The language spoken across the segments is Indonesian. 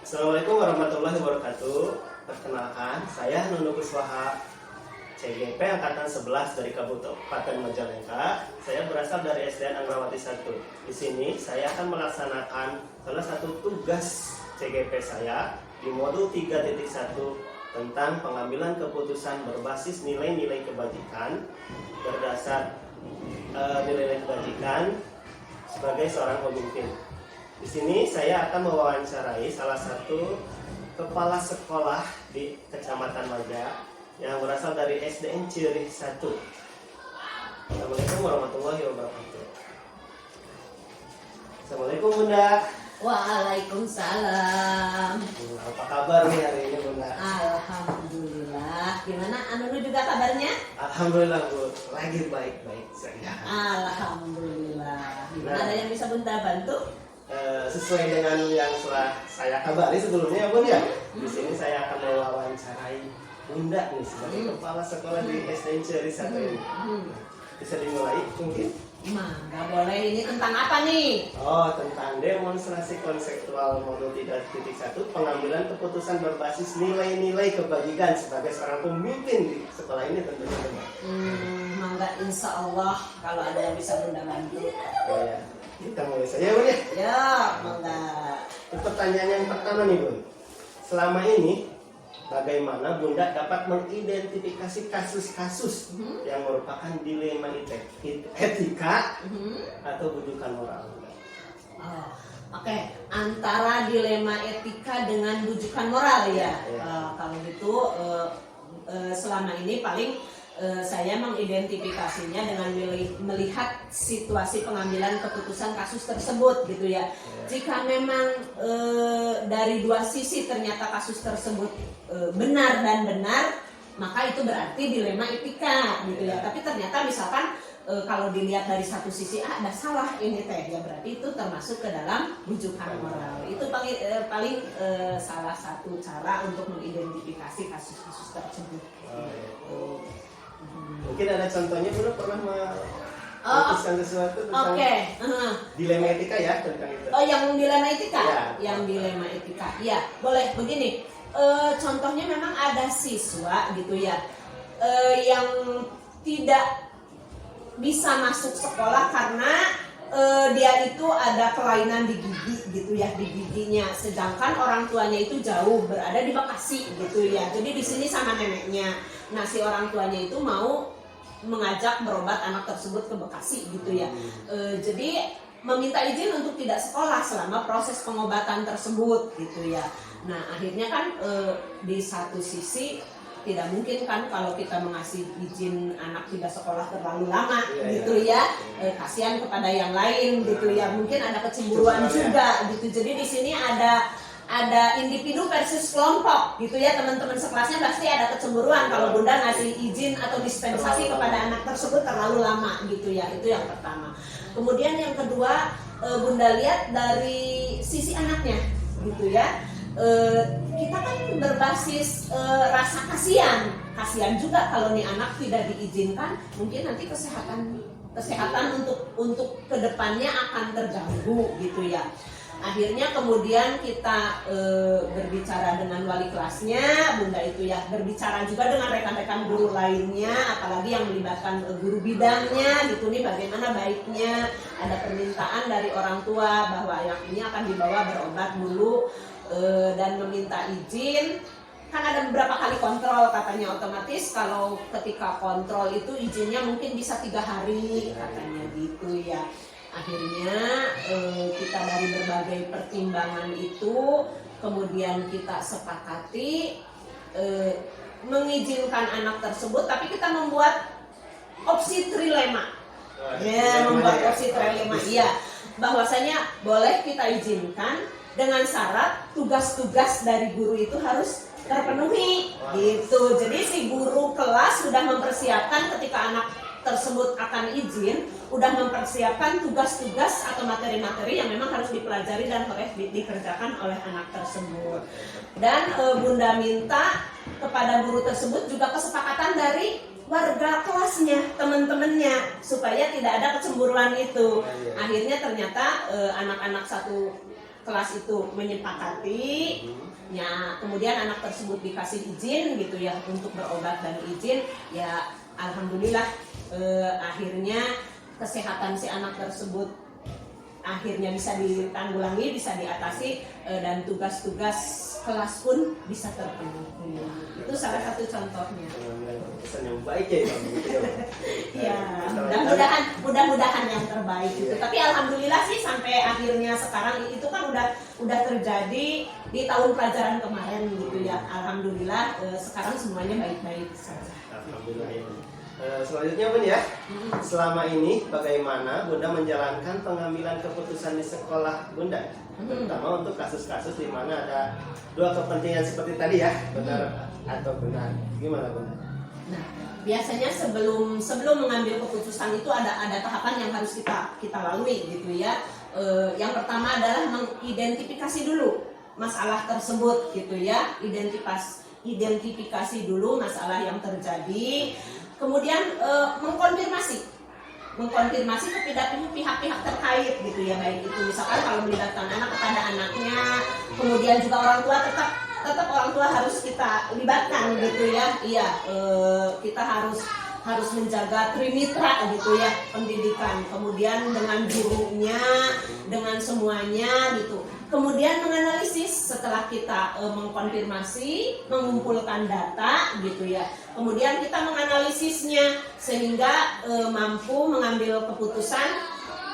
Assalamualaikum warahmatullahi wabarakatuh. Perkenalkan, saya Nunu Kuswaha, CGP Angkatan 11 dari Kabupaten Majalengka. Saya berasal dari SDN Angrawati 1. Di sini saya akan melaksanakan salah satu tugas CGP saya di modul 3.1 tentang pengambilan keputusan berbasis nilai-nilai kebajikan berdasar nilai-nilai kebajikan sebagai seorang pemimpin. Di sini saya akan mewawancarai salah satu kepala sekolah di Kecamatan Maja yang berasal dari SDN Cirih 1. Assalamualaikum warahmatullahi wabarakatuh. Assalamualaikum Bunda. Waalaikumsalam. Apa kabar nih hari ini Bunda? Alhamdulillah. Gimana Anunu juga kabarnya? Alhamdulillah Bu, lagi baik-baik saja. Alhamdulillah. Gimana ada yang bisa Bunda bantu? Sesuai dengan yang telah saya kabari sebelumnya Bun ya. Di sini saya akan mewawancarai Bunda nih sebagai kepala sekolah di SDN Cirih 1 ini. Bisa dimulai mungkin? Nggak boleh. Ini tentang apa nih? Oh, tentang demonstrasi konseptual modul 3.1 pengambilan keputusan berbasis nilai-nilai kebajikan sebagai seorang pemimpin di sekolah ini tentunya Bunda. Mangga insya Allah kalau ada yang bisa Bunda bantu. Oh ya, kita mulai saja Bun ya. Ya, mangga. Pertanyaan yang pertama nih Bun. Selama ini bagaimana Bunda dapat mengidentifikasi kasus-kasus yang merupakan dilema etika atau bujukan moral? Oke. Antara dilema etika dengan bujukan moral ya. Kalau gitu selama ini paling saya mengidentifikasinya dengan melihat situasi pengambilan keputusan kasus tersebut gitu ya. Jika memang dari dua sisi ternyata kasus tersebut benar dan benar, maka itu berarti dilema etika gitu ya. Tapi ternyata misalkan kalau dilihat dari satu sisi ada salah ini teh ya, berarti itu termasuk ke dalam bujukan moral. Itu paling salah satu cara untuk mengidentifikasi kasus-kasus tersebut. Mungkin ada contohnya Bunda pernah memutuskan sesuatu tentang dilema etika ya tentang itu. Oh, yang dilema etika? Ya. Yang dilema etika. Ya, boleh begini. Contohnya memang ada siswa gitu ya yang tidak bisa masuk sekolah karena dia itu ada kelainan di gigi gitu ya, di giginya, sedangkan orang tuanya itu jauh berada di Bekasi gitu ya. Jadi di sini sama neneknya. Nah, si orang tuanya itu mau mengajak berobat anak tersebut ke Bekasi gitu ya. Jadi meminta izin untuk tidak sekolah selama proses pengobatan tersebut gitu ya. Nah, akhirnya kan di satu sisi tidak mungkin kan kalau kita mengasih izin anak tidak sekolah terlalu lama gitu ya. Kasihan kepada yang lain gitu ya. Mungkin ada kecemburuan juga gitu. Jadi di sini ada individu versus kelompok gitu ya. Teman-teman sekelasnya pasti ada kecemburuan kalau Bunda ngasih izin atau dispensasi kepada anak tersebut terlalu lama gitu ya. Itu yang pertama. Kemudian yang kedua, Bunda lihat dari sisi anaknya gitu ya. Kita kan berbasis rasa kasihan juga kalau nih anak tidak diizinkan, mungkin nanti kesehatan untuk kedepannya akan terganggu gitu ya. Akhirnya kemudian kita berbicara dengan wali kelasnya, Bunda itu ya, berbicara juga dengan rekan-rekan guru lainnya, apalagi yang melibatkan guru bidangnya gitu nih, bagaimana baiknya. Ada permintaan dari orang tua bahwa anak ini akan dibawa berobat dulu dan meminta izin. Kan ada beberapa kali kontrol katanya, otomatis kalau ketika kontrol itu izinnya mungkin bisa 3 hari katanya gitu ya. Akhirnya kita dari berbagai pertimbangan itu kemudian kita sepakati mengizinkan anak tersebut, tapi kita membuat opsi trilema. Membuat opsi trilema. Iya, bahwasanya boleh kita izinkan dengan syarat tugas-tugas dari guru itu harus terpenuhi gitu. Jadi si guru kelas sudah mempersiapkan ketika anak tersebut akan izin, udah mempersiapkan tugas-tugas atau materi-materi yang memang harus dipelajari dan harus dikerjakan oleh anak tersebut. Dan Bunda minta kepada guru tersebut juga kesepakatan dari warga kelasnya, teman-temannya, supaya tidak ada kecemburuan itu. Akhirnya ternyata anak-anak satu kelas itu menyepakati, ya kemudian anak tersebut dikasih izin gitu ya untuk berobat dan izin, ya alhamdulillah akhirnya kesehatan si anak tersebut akhirnya bisa ditanggulangi, bisa diatasi, dan tugas-tugas kelas pun bisa terpenuhi. Itu salah satu contohnya. Kesan yang baik ya Ibu, gitu ya. Ya, Nah, mudah-mudahan yang terbaik itu. Tapi alhamdulillah sih sampai akhirnya sekarang itu kan udah terjadi di tahun pelajaran kemarin gitu ya. Alhamdulillah sekarang semuanya baik-baik saja. Alhamdulillah ya. Selanjutnya Bun ya, selama ini bagaimana Bunda menjalankan pengambilan keputusan di sekolah Bunda, terutama untuk kasus-kasus di mana ada dua kepentingan seperti tadi ya, benar atau benar, gimana Bunda? Nah, biasanya sebelum mengambil keputusan itu ada tahapan yang harus kita lalui gitu ya. Yang pertama adalah mengidentifikasi dulu masalah tersebut gitu ya, identifikasi dulu masalah yang terjadi. Kemudian mengkonfirmasi kepada pihak-pihak terkait gitu ya, baik itu misalkan kalau melibatkan anak kepada anaknya, kemudian juga orang tua tetap orang tua harus kita libatkan gitu ya. Iya, kita harus menjaga trimitra gitu ya pendidikan, kemudian dengan gurunya, dengan semuanya gitu. Kemudian menganalisis setelah kita mengkonfirmasi, mengumpulkan data gitu ya. Kemudian kita menganalisisnya sehingga mampu mengambil keputusan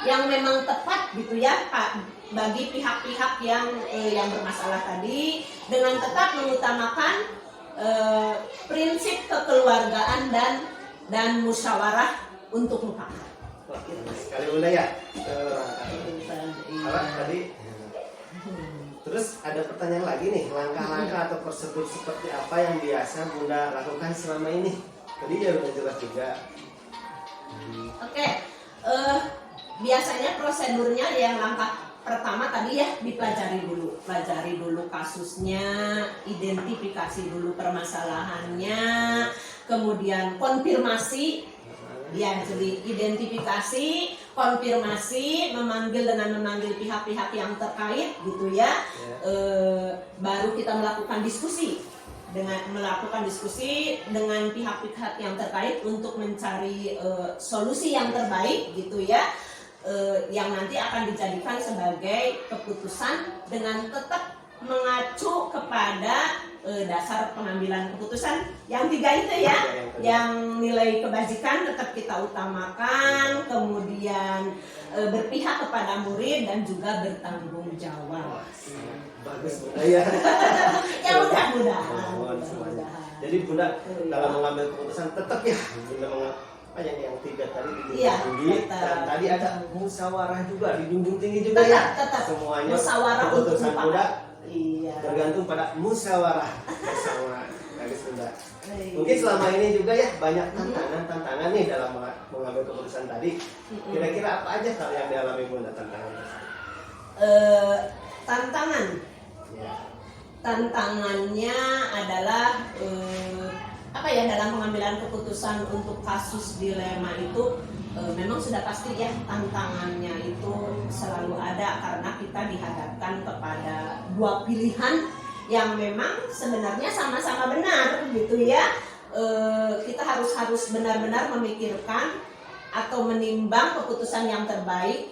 yang memang tepat gitu ya Pak, bagi pihak-pihak yang bermasalah tadi, dengan tetap mengutamakan prinsip kekeluargaan dan musyawarah untuk mufakat. Sekali Bunda ya. Tadi. Terus ada pertanyaan lagi nih, langkah-langkah atau prosedur seperti apa yang biasa Bunda lakukan selama ini? Tadi ya udah jelas juga. Oke, biasanya prosedurnya yang langkah pertama tadi ya pelajari dulu kasusnya, identifikasi dulu permasalahannya, kemudian konfirmasi, ya jadi identifikasi, konfirmasi, memanggil pihak-pihak yang terkait gitu ya. Baru kita melakukan diskusi dengan pihak-pihak yang terkait untuk mencari solusi yang terbaik gitu ya, yang nanti akan dijadikan sebagai keputusan dengan tetap mengacu kepada dasar pengambilan keputusan yang 3 itu ya, yang nilai kebajikan tetap kita utamakan, kemudian berpihak kepada murid dan juga bertanggung jawab. Bagus Bunda ya. Ya mudah-mudahan. Jadi Bunda dalam mengambil keputusan tetap ya Bunda yang 3 tadi dijunjung tinggi, dan tadi ada musyawarah juga dijunjung tinggi juga ya. Tetap. Semuanya Musyawarah keputusan untuk Bunda iya, tergantung pada musyawarah bersama. Bagus Bunda. Mungkin selama ini juga ya banyak tantangan nih dalam mengambil keputusan tadi. Kira-kira apa aja kalau yang dialami Bunda tantangan? Tantangan. Ya. Tantangannya adalah dalam pengambilan keputusan untuk kasus dilema itu memang sudah pasti ya, tantangannya itu selalu ada karena kita dihadapkan kepada 2 pilihan yang memang sebenarnya sama-sama benar gitu ya. Kita harus benar-benar memikirkan atau menimbang keputusan yang terbaik.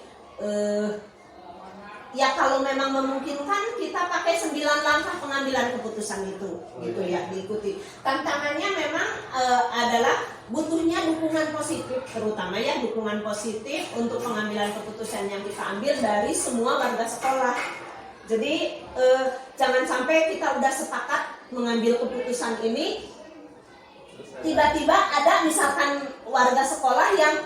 Ya kalau memang memungkinkan kita pakai 9 langkah pengambilan keputusan itu gitu ya, diikuti. Tantangannya memang adalah butuhnya dukungan positif, terutama ya dukungan positif untuk pengambilan keputusan yang kita ambil dari semua warga sekolah. Jadi jangan sampai kita udah sepakat mengambil keputusan ini, tiba-tiba ada misalkan warga sekolah yang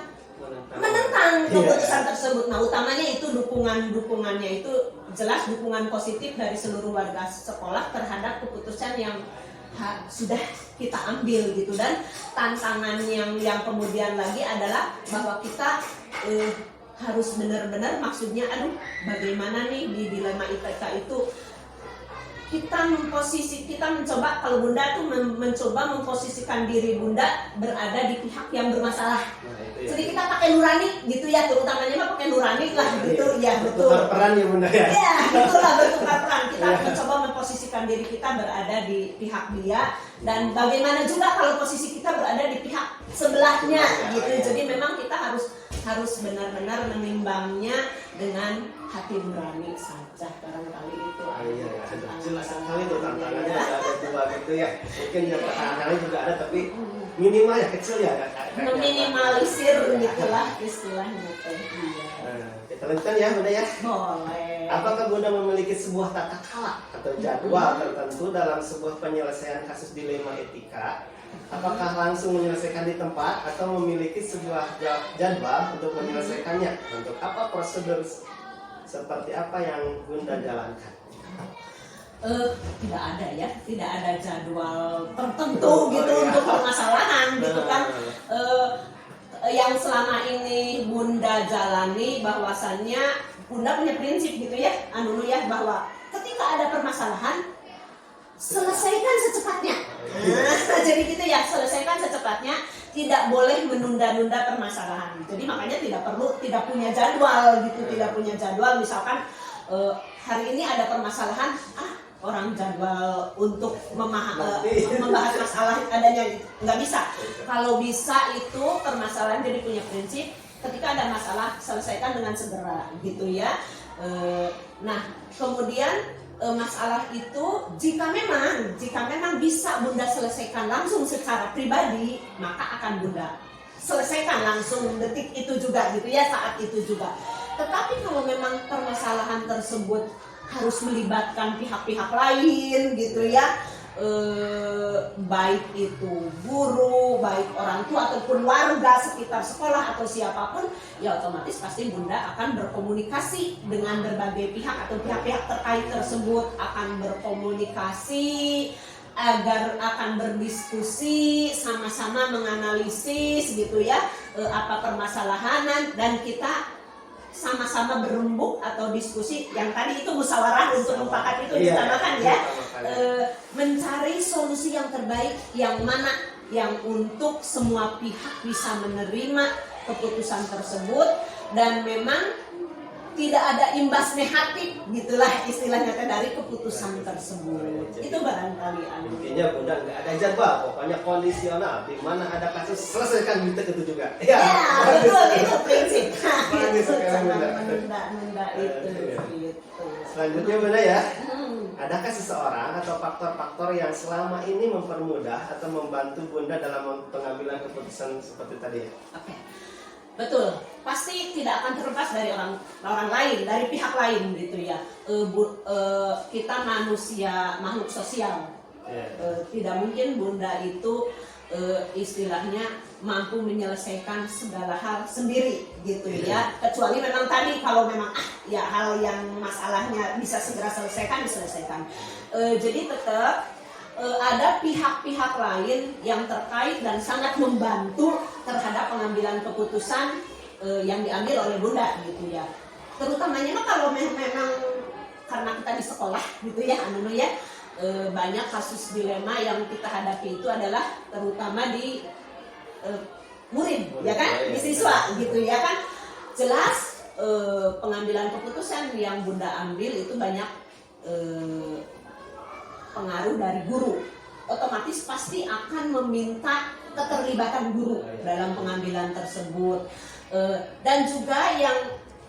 menentang keputusan tersebut. Nah, utamanya itu dukungannya itu jelas dukungan positif dari seluruh warga sekolah terhadap keputusan yang sudah kita ambil gitu. Dan tantangan yang kemudian lagi adalah bahwa kita harus benar-benar, maksudnya bagaimana nih di dilema ITK itu kita mencoba, kalau Bunda tuh mencoba memposisikan diri Bunda berada di pihak yang bermasalah. Nah, itu ya. Jadi kita pakai nurani gitu ya, terutamanya mah pakai nurani lah gitu ya, betul. Bertukar peran ya Bunda ya. Ya, itulah bertukar peran. Kita Iya. mencoba memposisikan diri kita berada di pihak dia, dan bagaimana juga kalau posisi kita berada di pihak sebelahnya gitu. Jadi memang kita harus benar-benar menimbangnya dengan hati nurani saja, barangkali itu. Iya, jelas sekali tuh tantangannya ada dua gitu ya. Mungkin yang pertahanannya juga ada, tapi minimal ya kecil ya. Meminimalisir gitulah istilahnya teh. Iya. Kita lanjutkan ya Bunda ya. Boleh. Apakah Bunda memiliki sebuah tata cara atau jadwal tertentu dalam sebuah penyelesaian kasus dilema etika? Apakah langsung menyelesaikan di tempat atau memiliki sebuah jadwal untuk menyelesaikannya? Untuk apa prosedur seperti apa yang Bunda jalankan? Tidak ada ya, tidak ada jadwal tertentu gitu untuk permasalahan gitu kan. Yang selama ini Bunda jalani bahwasannya Bunda punya prinsip gitu ya, ya, bahwa ketika ada permasalahan selesaikan secepatnya. Jadi gitu ya, selesaikan secepatnya, tidak boleh menunda-nunda permasalahan. Jadi makanya tidak punya jadwal gitu, tidak punya jadwal. Misalkan hari ini ada permasalahan, orang jadwal untuk membahas masalah adanya nggak bisa. Kalau bisa itu permasalahan, jadi punya prinsip, ketika ada masalah selesaikan dengan segera gitu ya. Nah kemudian masalah itu jika memang bisa Bunda selesaikan langsung secara pribadi, maka akan Bunda selesaikan langsung detik itu juga gitu ya, saat itu juga. Tetapi kalau memang permasalahan tersebut harus melibatkan pihak-pihak lain gitu ya, baik itu guru, baik orang tua ataupun warga sekitar sekolah atau siapapun, ya otomatis pasti Bunda akan berkomunikasi dengan berbagai pihak atau pihak-pihak terkait tersebut, akan berkomunikasi agar akan berdiskusi, sama-sama menganalisis gitu ya, apa permasalahan, dan kita sama-sama berembuk atau diskusi yang tadi itu musyawarah untuk mufakat itu ditambahkan ya, mencari solusi yang terbaik, yang mana yang untuk semua pihak bisa menerima keputusan tersebut dan memang tidak ada imbas negatif gitulah istilahnya dari keputusan tersebut. Itu barangkali intinya Bunda nggak ada jadwal, pokoknya kondisional, di mana ada kasus selesaikan gitu itu juga. Ya betul, itu prinsip. Itu menunda itu gitu. Selanjutnya Bunda ya, adakah seseorang atau faktor-faktor yang selama ini mempermudah atau membantu Bunda dalam pengambilan keputusan seperti tadi ya? Oke. Betul, pasti tidak akan terlepas dari orang lain, dari pihak lain gitu ya. Kita manusia, makhluk sosial, tidak mungkin Bunda itu istilahnya mampu menyelesaikan segala hal sendiri gitu ya. Kecuali memang tadi kalau memang ya hal yang masalahnya bisa segera diselesaikan. Jadi tetap ada pihak-pihak lain yang terkait dan sangat membantu terhadap pengambilan keputusan yang diambil oleh Bunda gitu ya. Terutamanya kalau memang karena kita di sekolah gitu ya, banyak kasus dilema yang kita hadapi itu adalah terutama di murid ya kan, di siswa gitu ya kan. Jelas pengambilan keputusan yang Bunda ambil itu banyak pengaruh dari guru, otomatis pasti akan meminta keterlibatan guru dalam pengambilan tersebut, dan juga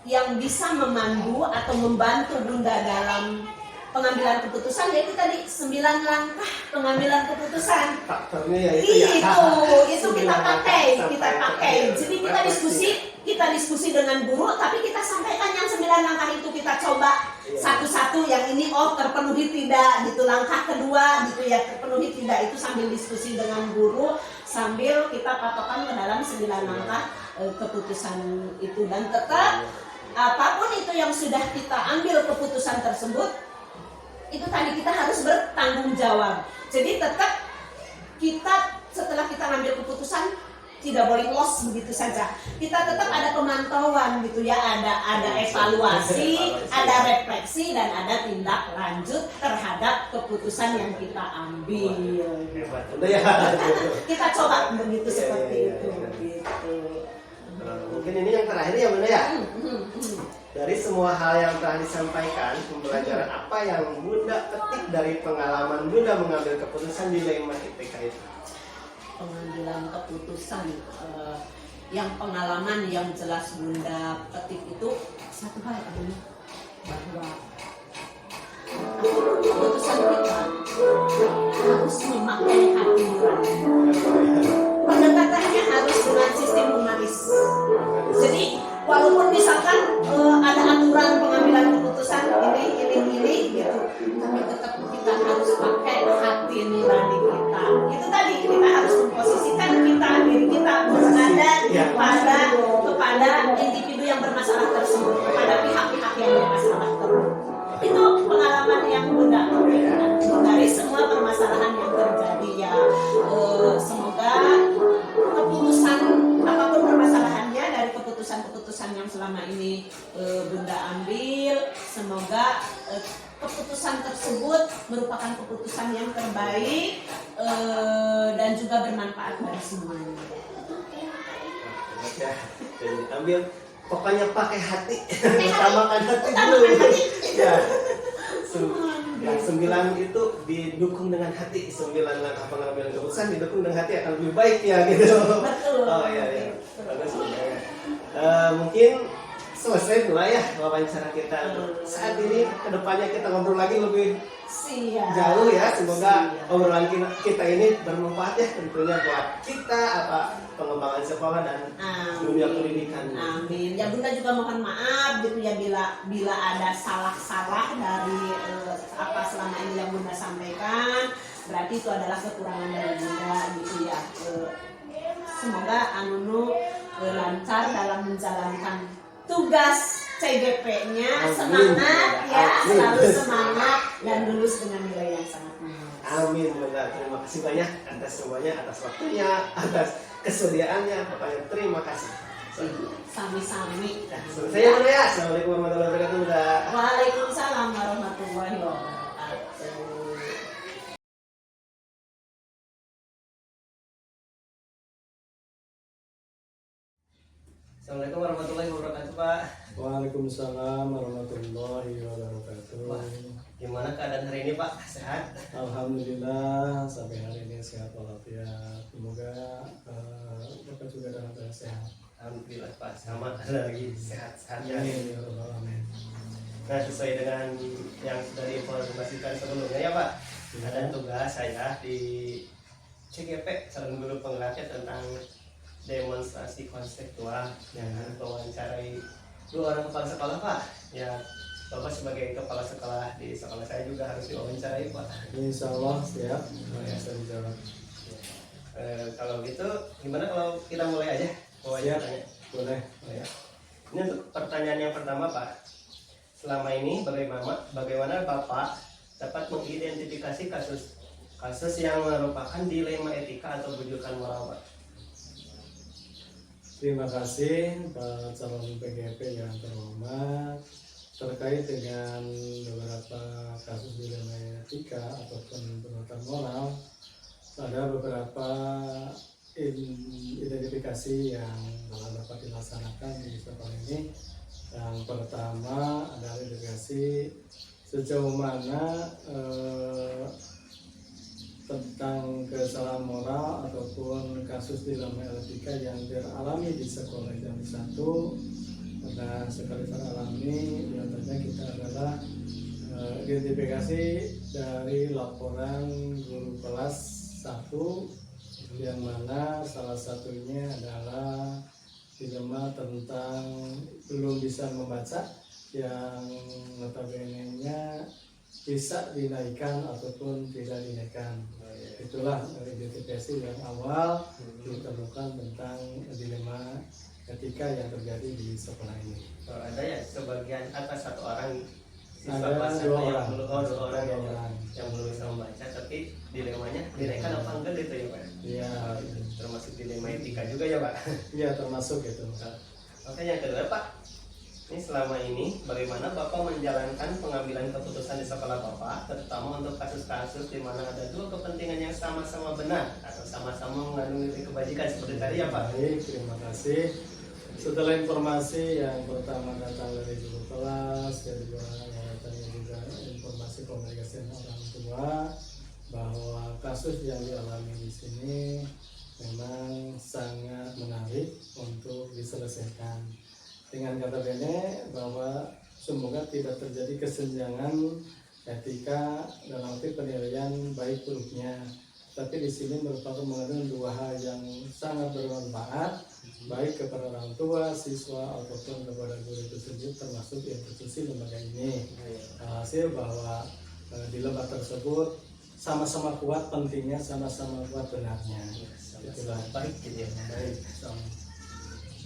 yang bisa memandu atau membantu Bunda dalam pengambilan keputusan yaitu tadi 9 langkah pengambilan keputusan. Faktornya ya itu kita pakai. Jadi kita diskusi dengan guru, tapi kita sampaikan yang 9 langkah itu, kita coba satu-satu yang ini terpenuhi tidak gitu, langkah kedua gitu ya terpenuhi tidak, itu sambil diskusi dengan guru, sambil kita patokan ke dalam 9 langkah keputusan itu. Dan tetap apapun itu yang sudah kita ambil keputusan tersebut, itu tadi kita harus bertanggung jawab. Jadi tetap kita setelah kita ngambil keputusan, tidak boleh loss begitu saja. Kita tetap ada pemantauan gitu ya, ada evaluasi, ada refleksi dan ada tindak lanjut terhadap keputusan yang kita ambil. Hebat udah ya. Kita coba begitu seperti Iya, itu iya. gitu. Mungkin ini yang terakhir ya Bunda ya. Dari semua hal yang telah disampaikan, pembelajaran apa yang Bunda petik dari pengalaman Bunda mengambil keputusan dilema IPK itu? Pengambilan keputusan yang pengalaman yang jelas Bunda petik itu satu hal adalah bahwa keputusan kita harus memakai hati nurani. Pendekatannya harus dengan sistem humanis. Jadi walaupun misalkan ada aturan pengambilan keputusan ini gitu, tapi tetap kita harus pakai hati nurani kita. Itu tadi kita harus memposisikan diri kita berada kepada individu yang bermasalah tersebut, kepada pihak-pihak yang bermasalah tersebut. Itu pengalaman yang Bunda dari semua permasalahan yang terjadi ya. Semoga keputusan apapun permasalahannya dari keputusan-keputusan yang selama ini Bunda ambil, semoga keputusan tersebut merupakan keputusan yang terbaik dan juga bermanfaat bagi semuanya. Ya, jadi ambil pokoknya pakai hati, utamakan hati dulu. Ya. Yang 9 itu didukung dengan hati, 9 langkah pengambilan keputusan didukung dengan hati akan lebih baik ya gitu. Betul. Oh iya iya. Bagus ya. Mungkin selesai dulu ya wawancara kita. Saat ini kedepannya kita ngobrol lagi lebih jauh ya. Semoga obrolan kita ini bermanfaat ya tentunya buat kita pengembangan sekolah dan dunia pendidikan. Amin. Ya Bunda juga mohon maaf gitu ya bila ada salah-salah dari apa selama ini yang Bunda sampaikan. Berarti itu adalah kekurangan dari Bunda gitu ya. Semoga Anunu lancar dalam menjalankan tugas CGP-nya. Semangat ya, selalu semangat dan lulus dengan nilai yang sangat bagus. Amin Bunda. Terima kasih banyak atas semuanya, atas waktunya, atas kesediaannya. Pokoknya terima kasih. Sami-sami. Selesai ya Bunda ya. Assalamualaikum warahmatullahi wabarakatuh Bunda. Waalaikumsalam warahmatullahi wabarakatuh. Assalamualaikum warahmatullahi wabarakatuh Pak. Waalaikumsalam warahmatullahi wabarakatuh. Wah, gimana keadaan hari ini Pak? Sehat? Alhamdulillah sampai hari ini sehat walafiat. Semoga Bapak juga dalam keadaan sehat. Alhamdulillah Pak, sama ada lagi sehat-sehatnya. Amin ya rabbal alamin. Nah, sesuai dengan yang sudah diinformasikan sebelumnya ya Pak, ada tugas saya di CGP Calon Guru Penggeraknya tentang demonstrasi konseptual yang mewawancarai 2 orang kepala sekolah Pak. Ya, Bapak sebagai kepala sekolah di sekolah saya juga harus diwawancarai Pak. Insya Allah siap. Bisa dijawab. Kalau gitu, gimana kalau kita mulai aja wawancaranya? Boleh. Ya. Ini untuk pertanyaan yang pertama Pak. Selama ini bagaimana Bapak dapat mengidentifikasi kasus yang merupakan dilema etika atau bujukan moral Pak? Terima kasih Pak calon PGP yang terhormat. Terkait dengan beberapa kasus dilema etika ataupun penguatan moral, ada beberapa identifikasi yang dapat dilaksanakan di sekolah ini. Yang pertama adalah identifikasi sejauh mana tentang kesalahan moral ataupun kasus dilema etika yang dialami di sekolah Jambi 1. Karena sekali teralami diantaranya kita adalah identifikasi dari laporan guru kelas 1 yang mana salah satunya adalah dilema tentang belum bisa membaca yang notabene-nya bisa dinaikkan ataupun tidak dinaikkan. Itulah identifikasi yang awal ditemukan tentang dilema etika yang terjadi di sekolah ini. Ada ya sebagian atas 1 orang siswa Ada kelas 1 2 yang orang. belum 2 orang Dua orang. yang belum bisa membaca, tapi dilemanya dinaikkan apa enggak gitu ya Pak? Iya, Termasuk dilema etika juga ya Pak. iya termasuk itu. Oke, yang kedua Pak, ini selama ini bagaimana Bapak menjalankan pengambilan keputusan di sekolah Bapak, terutama untuk kasus-kasus di mana ada dua kepentingan yang sama-sama benar atau sama-sama mengandung nilai kebajikan seperti tadi ya Pak. Baik, terima kasih. Setelah informasi yang pertama datang dari guru kelas, kedua yang datangnya juga informasi komunikasi dengan orang tua bahwa kasus yang dialami di sini memang sangat menarik untuk diselesaikan. Dengan kata bene bahwa semoga tidak terjadi kesenjangan etika dalam arti penilaian baik buruknya. Tapi di sini merupakan mengandung dua hal yang sangat bermanfaat baik kepada orang tua, siswa ataupun kepada guru itu sendiri termasuk institusi lembaga ini. Hasil bahwa di lembaga tersebut sama-sama kuat pentingnya, sama-sama kuat benarnya. Itulah Baik gitu ya. baik. Sama.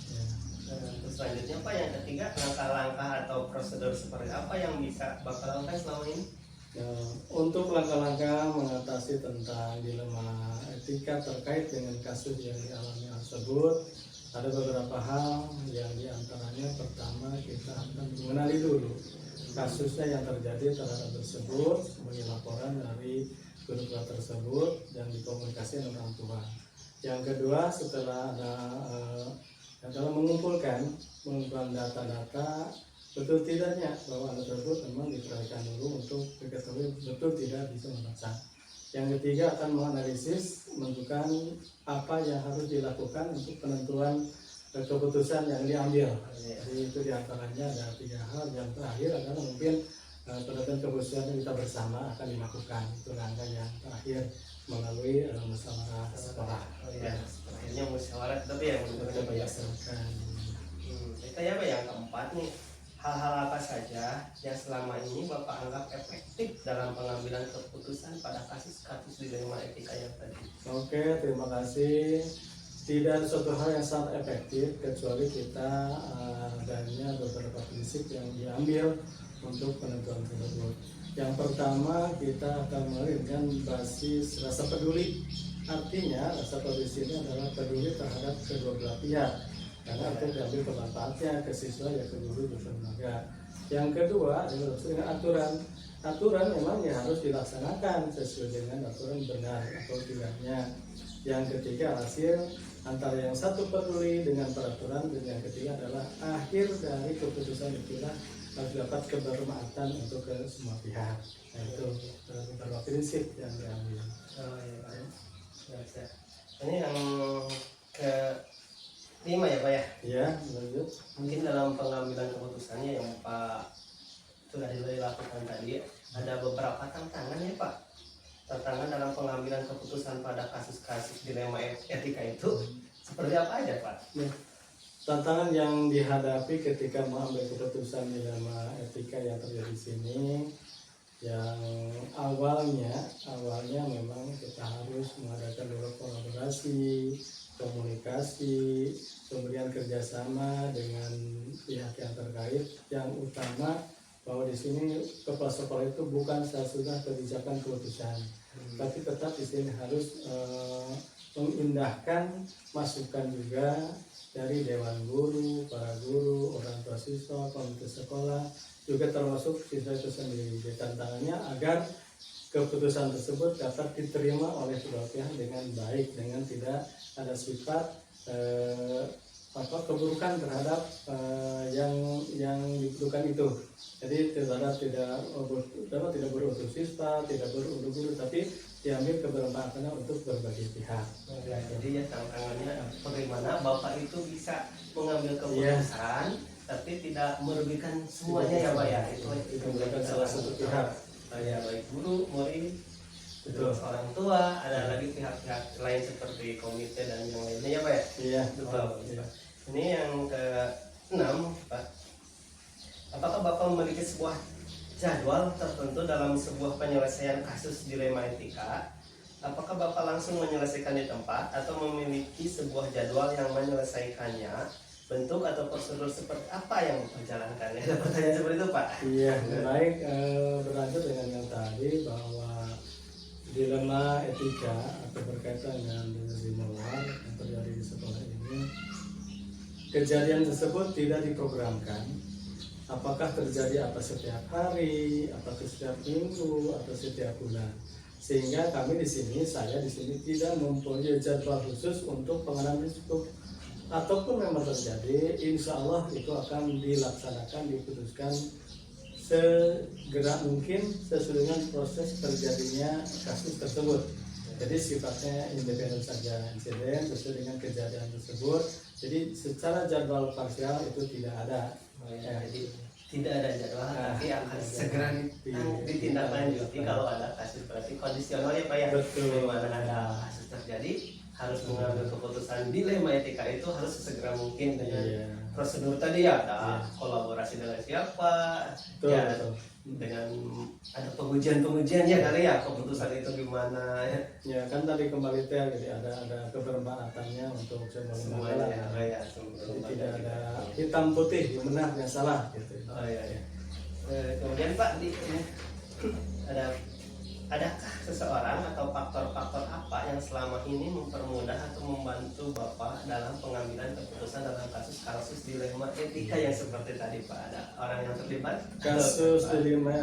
Ya. Terus selanjutnya Pak, yang ketiga, langkah-langkah atau prosedur seperti apa yang bisa Bapak lakukan selama ini? Untuk langkah-langkah mengatasi tentang dilema etika terkait dengan kasus yang dialami tersebut, ada beberapa hal yang diantaranya pertama kita akan mengenali dulu kasusnya yang terjadi terhadap tersebut sebagai laporan dari guru kelas tersebut dan dikomunikasikan dengan orang tua. Yang kedua setelah adalah mengumpulkan data-data betul tidaknya bahwa anak tersebut memang diperhatikan dulu untuk diketahui betul tidak bisa membaca. Yang ketiga akan menganalisis menentukan apa yang harus dilakukan untuk penentuan keputusan yang diambil. Jadi itu diantaranya ada tiga hal. Yang terakhir adalah mungkin penentuan keputusan kita bersama akan dilakukan. Itu langkah yang terakhir melalui musyawarah sekolah. Oh iya, akhirnya musyawarah tapi yang menentukan banyak. Kita ya Pak, yang keempat nih, hal-hal apa saja yang selama ini Bapak anggap efektif dalam pengambilan keputusan pada kasus-kasus dilema etika yang tadi? Oke, terima kasih. Tidak ada suatu hal yang sangat efektif kecuali kita adanya beberapa prinsip yang diambil untuk penentuan tersebut. Yang pertama kita akan melahirkan basis rasa peduli. Artinya rasa peduli ini adalah peduli terhadap kedua belah pihak. Karena itu diambil kemanfaatnya ke siswa ya ke guru ke tenaga. Yang kedua adalah dengan aturan. Aturan memang ya harus dilaksanakan sesuai dengan aturan benar atau tidaknya. Yang ketiga hasil antara yang satu peduli dengan peraturan dan yang ketiga adalah akhir dari keputusan itulah harus dapat kebermanfaatan untuk ke semua pihak. Nah, itu beberapa prinsip yang diambil. Oh iya Pak. Ya. Ini yang ke 5 ya Pak ya? Ya, lanjut. Mungkin dalam pengambilan keputusannya yang Pak sudah dilakukan tadi, ada beberapa tantangan ya Pak. Tantangan dalam pengambilan keputusan pada kasus-kasus dilema etika itu seperti apa aja Pak? Ya. Tantangan yang dihadapi ketika mengambil keputusan dilema etika yang terjadi di sini, yang awalnya memang kita harus mengadakan dulu kolaborasi, komunikasi, kemudian kerjasama dengan pihak yang terkait. Yang utama bahwa di sini kepala sekolah itu bukan sesudah kebijakan keputusan, tapi tetap di sini harus mengindahkan masukan juga dari dewan guru, para guru, orang tua siswa, komite sekolah, juga termasuk siswa itu sendiri. Jadi tantangannya agar keputusan tersebut dapat diterima oleh kedua pihak dengan baik, dengan tidak ada sifat keburukan terhadap yang dibutuhkan itu. Jadi tidak berutuk siswa, tidak berutuk guru, tapi diambil kebermanfaatannya untuk berbagai pihak. Ya, jadi ya tantangannya bagaimana Bapak itu bisa mengambil keputusan tapi tidak merugikan semuanya ya Pak ya. Itu merugikan salah satu pihak. Ya, baik guru, murid, Betul. terus orang tua, ada lagi pihak-pihak lain seperti komite dan yang lainnya ya Pak ya. Iya. Betul. Iya. Ini yang ke-6 Pak. Apakah Bapak memiliki sebuah jadwal tertentu dalam sebuah penyelesaian kasus dilema etika? Apakah Bapak langsung menyelesaikan di tempat atau memiliki sebuah jadwal yang menyelesaikannya? Bentuk atau prosedur seperti apa yang dijalankan? Ada pertanyaan seperti itu Pak? Iya, baik, berlanjut dengan yang tadi bahwa dilema etika atau berkaitan dengan di moral yang terjadi di sekolah ini, kejadian tersebut tidak diprogramkan. Apakah terjadi apa setiap hari, apakah setiap minggu, atau setiap bulan? Sehingga kami di sini, saya di sini tidak mempunyai jadwal khusus untuk pengenalan risiko. Ataupun memang terjadi, insya Allah itu akan dilaksanakan, diputuskan segera mungkin sesuai dengan proses terjadinya kasus tersebut. Jadi sifatnya independen saja, insiden sesuai dengan kejadian tersebut. Jadi secara jadwal parsial itu tidak ada. Jadi tidak ada jadwal, tapi akan segera ditindaklanjuti kalau ada kasus. Berarti kondisional ya Pak ya. Betul. Di mana ada kasus terjadi harus mengambil keputusan dilema etika itu harus sesegera mungkin dengan prosedur tadi ya, ada kolaborasi dengan siapa, Betul, ya betul. dengan ada pengujian ya kali ya keputusan itu gimana ya. Ya kan tadi kembali jadi ada kebermanfaatannya untuk semua lembaga. Ya, Jadi tidak ada hitam putih yang benar yang salah gitu. Oh iya ya. Kemudian Pak adakah seseorang atau faktor-faktor apa yang selama ini mempermudah atau membantu Bapak dalam pengambilan keputusan dalam kasus dilema etika yang seperti tadi Pak? Ada orang yang terlibat? Kasus dilema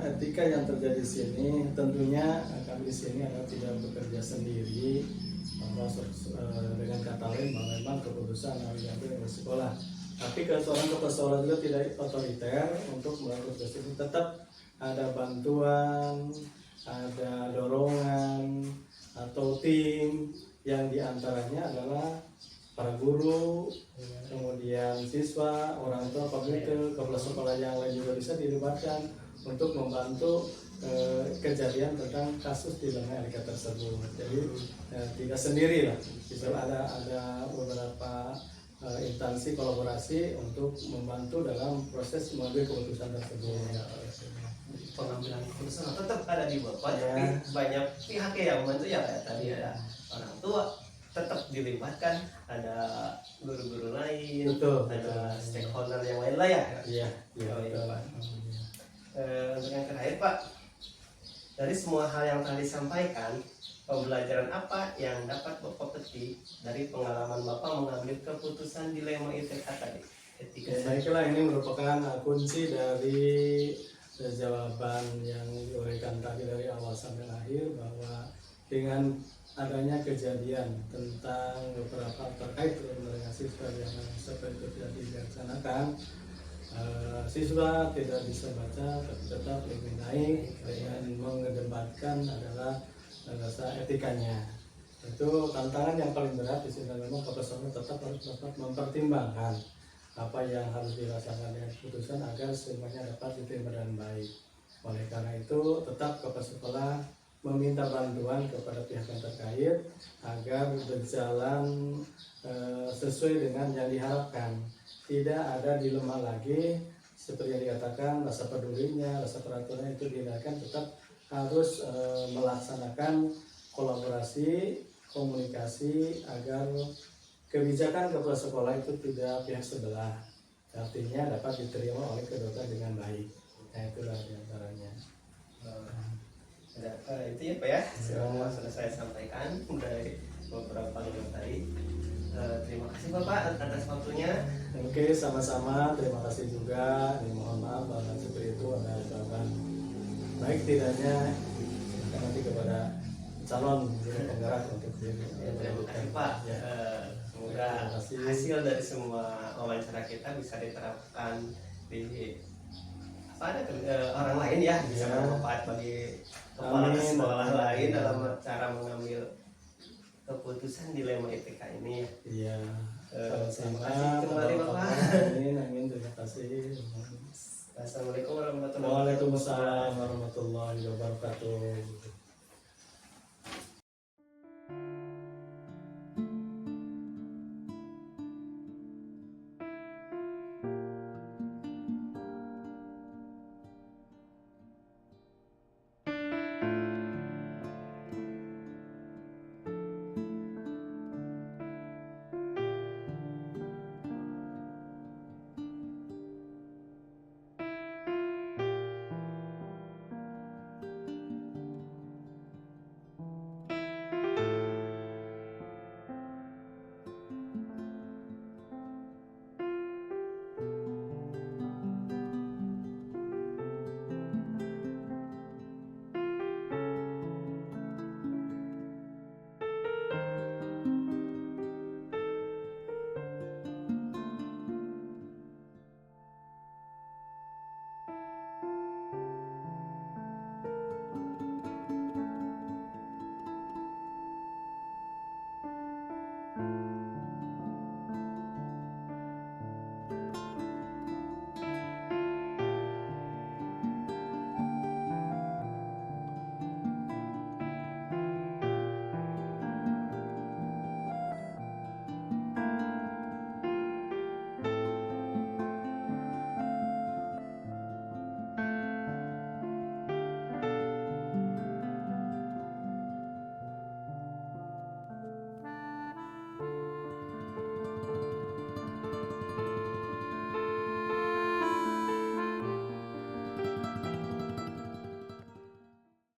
etika yang terjadi di sini tentunya kami di sini adalah tidak bekerja sendiri, bahwa dengan kata lain bahwa memang keputusan harus diambil oleh sekolah. Tapi seorang kepala sekolah juga tidak otoriter untuk melakukan tersebut, tetap ada bantuan, ada dorongan atau tim yang diantaranya adalah para guru, kemudian siswa, orang tua, pemilik, kepala sekolah yang lain juga bisa dilibatkan untuk membantu kejadian tentang kasus dilema etika tersebut. Jadi tidak sendiri lah, bisa ada beberapa instansi kolaborasi untuk membantu dalam proses mengambil keputusan tersebut. Pengambilan keputusan tetap ada di Bapak, Ya. tapi banyak pihak yang membantu ya kayak tadi ada orang tua tetap dilibatkan, ada guru-guru lain, Betul, ada betul. stakeholder yang lain lah ya. Iya, iya, Oh, iya, betul. Pak. Untuk yang terakhir Pak, dari semua hal yang telah disampaikan, pembelajaran apa yang dapat Bapak petik dari pengalaman Bapak mengambil keputusan dilema etika tadi? Etika. Saya kira ini merupakan kunci dari jawaban yang diuraikan tadi dari awal sampai akhir, bahwa dengan adanya kejadian tentang beberapa terkait dengan siswa yang seperti itu tidak dilaksanakan, siswa tidak bisa baca tapi tetap lebih naik dengan mengedepankan adalah rasa etikanya. Itu tantangan yang paling berat di sini. Memang kepala sekolah tetap harus dapat mempertimbangkan apa yang harus dirasakan dengan keputusan agar semuanya dapat diterima dengan baik. Oleh karena itu tetap kepala sekolah meminta bantuan kepada pihak yang terkait agar berjalan sesuai dengan yang diharapkan. Tidak ada dilema lagi seperti yang dikatakan, rasa pedulinya, rasa peraturannya itu dihindarkan, tetap harus melaksanakan kolaborasi, komunikasi agar kebijakan kepala sekolah itu tidak pihak sebelah, artinya dapat diterima oleh kedua dengan baik. Nah itulah diantaranya. Itu ya Pak ya, semua sudah saya sampaikan dari beberapa video tadi. Terima kasih Bapak atas waktunya. Oke, sama-sama. Terima kasih juga. Mohon maaf bahwa seperti itu ada jawaban baik tidaknya nanti kepada calon penggerak untuk diri. Terima kasih Pak. Ya. Semoga hasil dari semua wawancara kita bisa diterapkan di orang lain ya, bisa bermanfaat bagi kepala sekolah lain dalam cara mengambil keputusan dilema etika ini. Iya. Terima Sama-sama. kasih kembali Bapak. Amin. Terima kasih. Assalamualaikum warahmatullahi wabarakatuh. Waalaikumsalam warahmatullahi wabarakatuh.